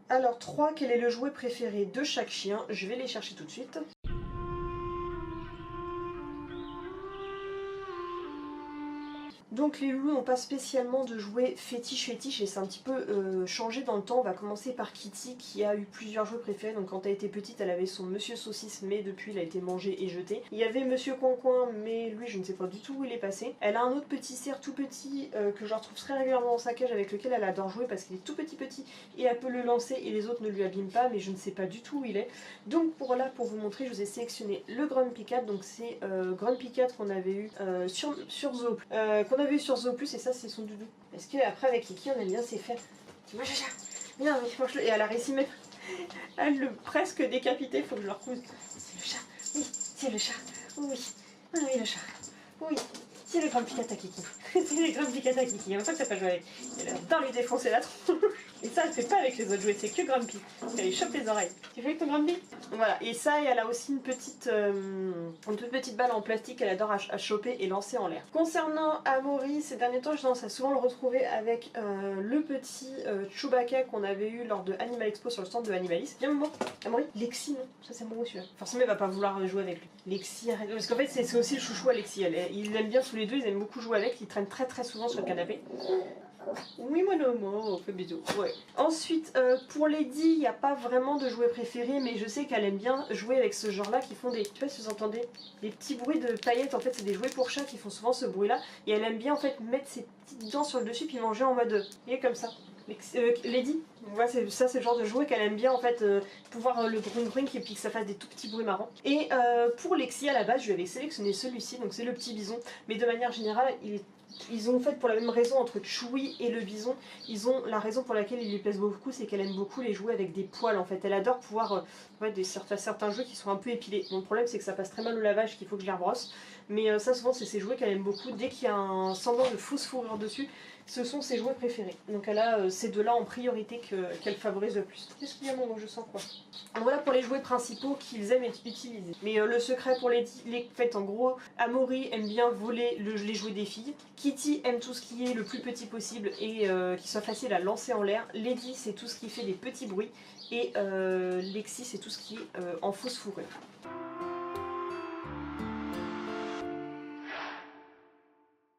Alors 3, quel est le jouet préféré de chaque chien? Je vais les chercher tout de suite. Donc les loulous n'ont pas spécialement de jouets fétiche et c'est un petit peu changé dans le temps. On va commencer par Kitty qui a eu plusieurs jouets préférés. Donc quand elle était petite elle avait son Monsieur Saucisse mais depuis il a été mangé et jeté. Il y avait Monsieur Coin mais lui je ne sais pas du tout où il est passé. Elle a un autre petit cerf tout petit que je retrouve très régulièrement dans sa cage avec lequel elle adore jouer parce qu'il est tout petit et elle peut le lancer et les autres ne lui abîment pas mais je ne sais pas du tout où il est. Donc pour vous montrer je vous ai sélectionné le Grumpy Cat. Donc c'est Grumpy Cat qu'on avait eu sur Zoo. Qu'on avait eu sur Zoo Plus et ça c'est son doudou. Parce que après avec Kiki on aime bien c'est faire. Moi chacha. Viens mais mange-le. Et elle a réussi même. Elle le presque décapité, faut que je le recouse. C'est le chat. Oui, c'est le chat. Oui. Ah oui le chat. Oui. C'est le Grumpy Cat à Kiki. C'est le Grumpy Cat à Kiki. Il y a longtemps que ça pas joué avec. Elle adore lui défoncer la tronche. Et ça elle fait pas avec les autres jouets, c'est que Grumpy. Elle lui chope les oreilles. Tu fais avec ton Grumpy? Voilà, et ça, et elle a aussi une toute petite balle en plastique qu'elle adore à choper et lancer en l'air. Concernant Amaury, ces derniers temps, j'ai tendance à souvent le retrouver avec le petit Chewbacca qu'on avait eu lors de Animal Expo sur le stand de Animalis. Viens, maman. Amaury? Lexi, non? Ça, c'est mon celui-là. Forcément, il va pas vouloir jouer avec lui. Lexi, arrête. Parce qu'en fait, c'est aussi le chouchou à Lexi. Il aime bien tous les deux, ils aiment beaucoup jouer avec. Ils traînent très souvent sur le canapé. Oui, mon homo, fais bisous. Ouais. Ensuite, pour Lady, il n'y a pas vraiment de jouet préféré, mais je sais qu'elle aime bien jouer avec ce genre-là qui font des. Je sais pas si vous entendez, des petits bruits de paillettes. En fait, c'est des jouets pour chats qui font souvent ce bruit-là. Et elle aime bien en fait mettre ses petites dents sur le dessus puis manger en mode. Il est comme ça. Lady, voilà, ça c'est le genre de jouet qu'elle aime bien en fait, pouvoir le bruit et puis que ça fasse des tout petits bruits marrants. Et pour Lexi à la base je lui avais sélectionné celui-ci, donc c'est le petit bison, mais de manière générale ils ont fait pour la même raison entre Chewie et le bison, ils ont la raison pour laquelle ils lui plaisent beaucoup, c'est qu'elle aime beaucoup les jouer avec des poils en fait. Elle adore pouvoir certains jeux qui sont un peu épilés. Mon problème c'est que ça passe très mal au lavage, qu'il faut que je les rebrosse. Mais ça souvent c'est ces jouets qu'elle aime beaucoup. Dès qu'il y a un semblant de fausse fourrure dessus, ce sont ses jouets préférés. Donc elle a ces deux-là en priorité qu'elle favorise le plus. Qu'est-ce qu'il y a mon je sens quoi? Voilà pour les jouets principaux qu'ils aiment utiliser. Mais le secret pour les fait en gros, Amaury aime bien voler les jouets des filles. Kitty aime tout ce qui est le plus petit possible et qui soit facile à lancer en l'air. Lady c'est tout ce qui fait des petits bruits. Et Lexi c'est tout ce qui est en fausse fourrure.